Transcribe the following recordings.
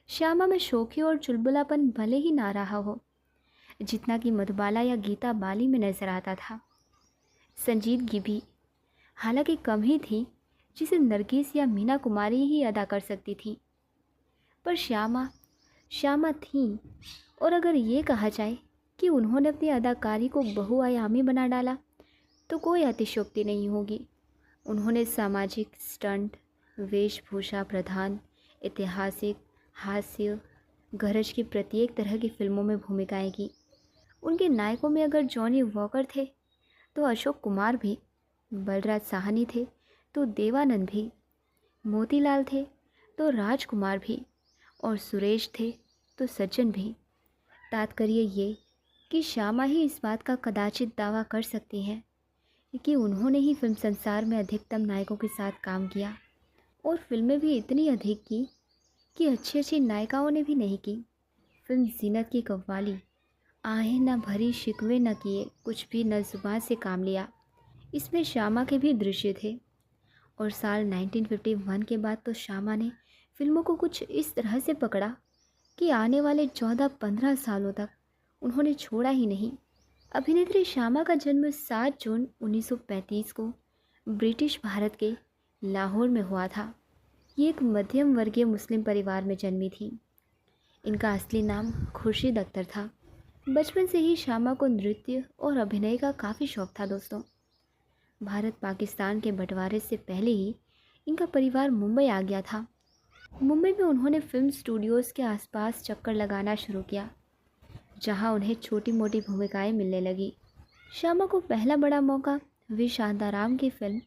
श्यामा में शोखी और चुलबुलापन भले ही ना रहा हो, जितना कि मधुबाला या गीता बाली में नजर आता था। संजीदगी भी हालांकि कम ही थी, जिसे नरगिस या मीना कुमारी ही अदा कर सकती थी, पर श्यामा श्यामा थीं। और अगर ये कहा जाए कि उन्होंने अपनी अदाकारी को बहुआयामी बना डाला, तो कोई अतिशयोक्ति नहीं होगी। उन्होंने सामाजिक स्टंट, वेशभूषा प्रधान, ऐतिहासिक, हास्य, गरज की प्रत्येक तरह की फिल्मों में भूमिकाएं की। उनके नायकों में अगर जॉनी वॉकर थे तो अशोक कुमार भी, बलराज साहनी थे तो देवानंद भी, मोतीलाल थे तो राजकुमार भी, और सुरेश थे तो सज्जन भी। तात्पर्य ये कि श्यामा ही इस बात का कदाचित दावा कर सकती हैं कि उन्होंने ही फिल्म संसार में अधिकतम नायकों के साथ काम किया, और फिल्में भी इतनी अधिक की कि अच्छी अच्छी नायिकाओं ने भी नहीं की। फिल्म जीनत की कव्वाली, आहें न भरी शिकवे न किए, कुछ भी न जुबान से काम लिया, इसमें श्यामा के भी दृश्य थे। और साल 1951 के बाद तो श्यामा ने फिल्मों को कुछ इस तरह से पकड़ा कि आने वाले 14-15 सालों तक उन्होंने छोड़ा ही नहीं। अभिनेत्री श्यामा का जन्म 7 जून 1935 को ब्रिटिश भारत के लाहौर में हुआ था। ये एक मध्यम वर्गीय मुस्लिम परिवार में जन्मी थी। इनका असली नाम खुर्शीद अख्तर था। बचपन से ही श्यामा को नृत्य और अभिनय का काफ़ी शौक था दोस्तों। भारत पाकिस्तान के बंटवारे से पहले ही इनका परिवार मुंबई आ गया था। मुंबई में उन्होंने फिल्म स्टूडियोज़ के आसपास चक्कर लगाना शुरू किया, जहां उन्हें छोटी मोटी भूमिकाएं मिलने लगी। श्यामा को पहला बड़ा मौका वी शांताराम की फिल्म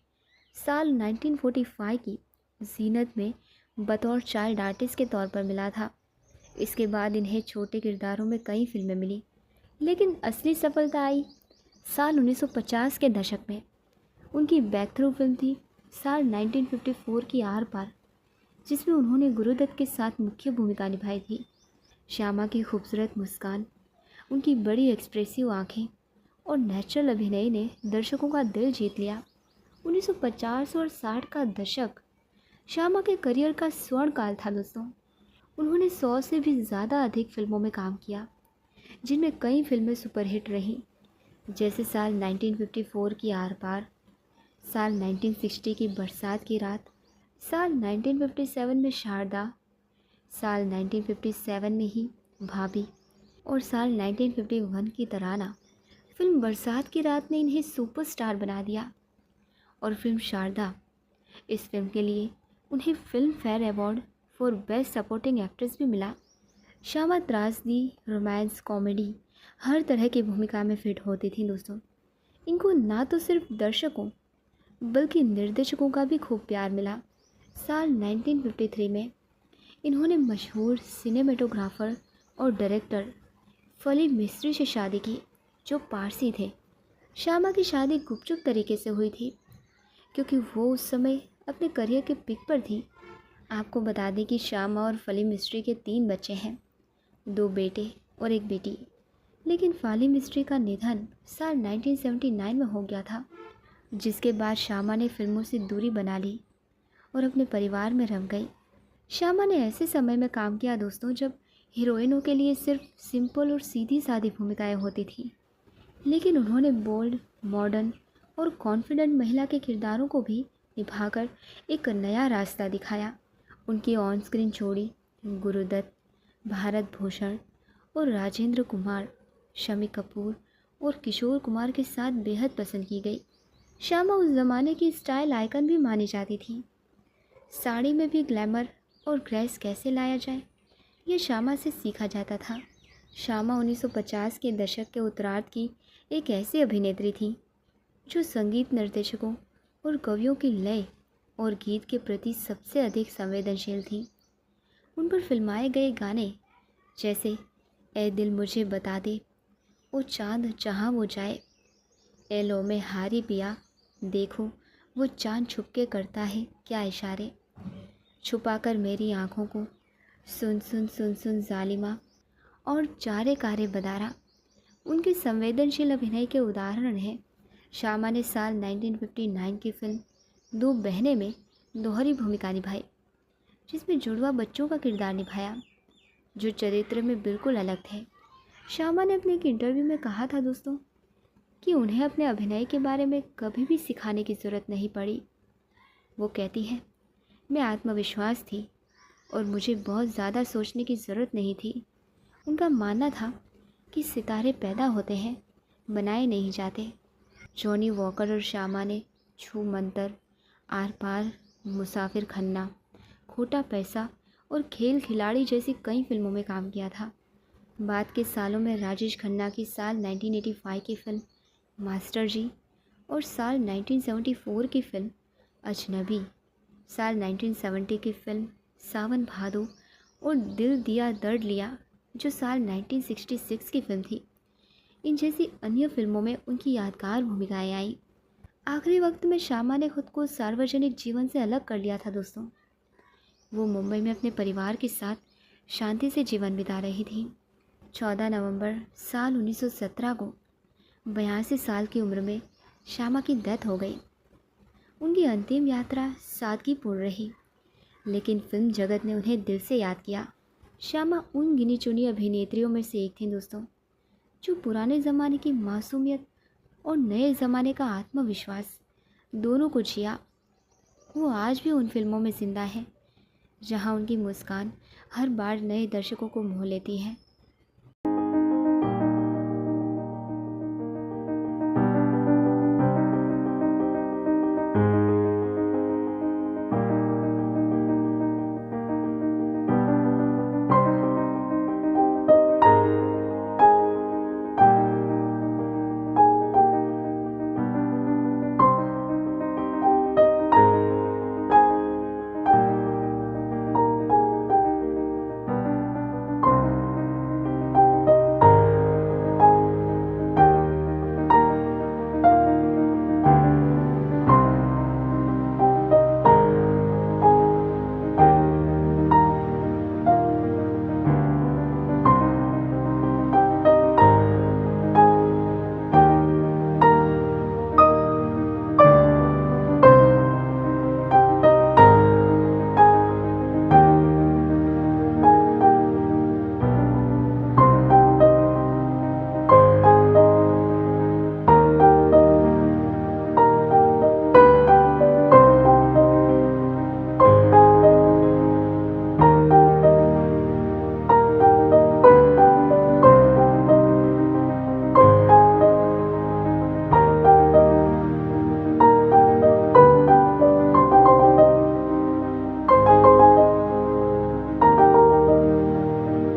साल 1945 की जीनत में बतौर चाइल्ड आर्टिस्ट के तौर पर मिला था। इसके बाद इन्हें छोटे किरदारों में कई फिल्में मिली, लेकिन असली सफलता आई साल 1950 के दशक में। उनकी बैक थ्रू फिल्म थी साल 1954 की आर पार, जिसमें उन्होंने गुरुदत्त के साथ मुख्य भूमिका निभाई थी। श्यामा की खूबसूरत मुस्कान, उनकी बड़ी एक्सप्रेसिव आँखें और नेचुरल अभिनय ने दर्शकों का दिल जीत लिया। 1950 और 60 का दशक श्यामा के करियर का स्वर्ण काल था दोस्तों। उन्होंने 100 से भी ज़्यादा अधिक फिल्मों में काम किया, जिनमें कई फिल्में सुपरहिट रहीं, जैसे साल 1954 की आर पार, साल 1960 की बरसात की रात, साल 1957 में शारदा, साल 1957 में ही भाभी, और साल 1951 की तराना। फिल्म बरसात की रात ने इन्हें सुपरस्टार बना दिया, और फिल्म शारदा, इस फिल्म के लिए उन्हें film fair award for best supporting actress भी मिला। श्यामा त्रासदी, रोमांस, कॉमेडी, हर तरह की भूमिका में फिट होती थी दोस्तों। इनको ना तो सिर्फ दर्शकों बल्कि निर्देशकों का भी खूब प्यार मिला। साल 1953 में इन्होंने मशहूर सिनेमेटोग्राफर और डायरेक्टर फली मिस्त्री से शादी की, जो पारसी थे। श्यामा की शादी गुपचुप तरीके से हुई थी, क्योंकि वो उस समय अपने करियर के पीक पर थी। आपको बता दें कि श्यामा और फली मिस्त्री के 3 बच्चे हैं, 2 बेटे और 1 बेटी। लेकिन फली मिस्त्री का निधन साल 1979 में हो गया था, जिसके बाद श्यामा ने फिल्मों से दूरी बना ली और अपने परिवार में रह गई। श्यामा ने ऐसे समय में काम किया दोस्तों जब हीरोइनों के लिए सिर्फ सिंपल और सीधी सादी भूमिकाएं होती थी, लेकिन उन्होंने बोल्ड, मॉडर्न और कॉन्फिडेंट महिला के किरदारों को भी निभाकर एक नया रास्ता दिखाया। उनकी ऑन स्क्रीन जोड़ी गुरुदत्त, भारत भूषण और राजेंद्र कुमार, शम्मी कपूर और किशोर कुमार के साथ बेहद पसंद की गई। श्यामा उस ज़माने की स्टाइल आइकन भी मानी जाती थी। साड़ी में भी ग्लैमर और ग्रेस कैसे लाया जाए, ये श्यामा से सीखा जाता था। श्यामा 1950 के दशक के उत्तरार्ध की एक ऐसी अभिनेत्री थी जो संगीत निर्देशकों और कवियों की लय और गीत के प्रति सबसे अधिक संवेदनशील थी। उन पर फिल्माए गए गाने जैसे ए दिल मुझे बता दे, ओ चांद जहाँ वो जाए, ए लो में हारी पिया, देखो वो चांद छुपके करता है क्या इशारे, छुपाकर मेरी आँखों को, सुन सुन सुन सुन जालिमा और चारे कारे बदारा उनके संवेदनशील अभिनय के उदाहरण हैं। श्यामा ने साल 1959 की फिल्म 2 बहनें में दोहरी भूमिका निभाई, जिसमें जुड़वा बच्चों का किरदार निभाया। जो चरित्र में बिल्कुल अलग थे। श्यामा ने अपने एक इंटरव्यू में कहा था दोस्तों कि उन्हें अपने अभिनय के बारे में कभी भी सिखाने की ज़रूरत नहीं पड़ी। वो कहती है, मैं आत्मविश्वास थी और मुझे बहुत ज़्यादा सोचने की ज़रूरत नहीं थी। उनका मानना था कि सितारे पैदा होते हैं, बनाए नहीं जाते। जॉनी वॉकर और श्यामा ने छू मंतर, आर पार, मुसाफिर खन्ना, खोटा पैसा और खेल खिलाड़ी जैसी कई फिल्मों में काम किया था। बाद के सालों में राजेश खन्ना की साल 1985 की फिल्म मास्टर जी और साल 1974 की फिल्म अजनबी, साल 1970 की फिल्म सावन भादो और दिल दिया दर्द लिया जो साल 1966 की फिल्म थी, इन जैसी अन्य फिल्मों में उनकी यादगार भूमिकाएं आई। आखिरी वक्त में श्यामा ने खुद को सार्वजनिक जीवन से अलग कर लिया था दोस्तों। वो मुंबई में अपने परिवार के साथ शांति से जीवन बिता रही थी। 14 नवंबर साल 1917 को 82 साल की उम्र में श्यामा की डेथ हो गई। उनकी अंतिम यात्रा सादगीपूर्ण रही, लेकिन फिल्म जगत ने उन्हें दिल से याद किया। श्यामा उन गिनी चुनी अभिनेत्रियों में से एक थी दोस्तों, जो पुराने ज़माने की मासूमियत और नए ज़माने का आत्मविश्वास दोनों को जिया। वो आज भी उन फिल्मों में ज़िंदा है जहां उनकी मुस्कान हर बार नए दर्शकों को मोह लेती है।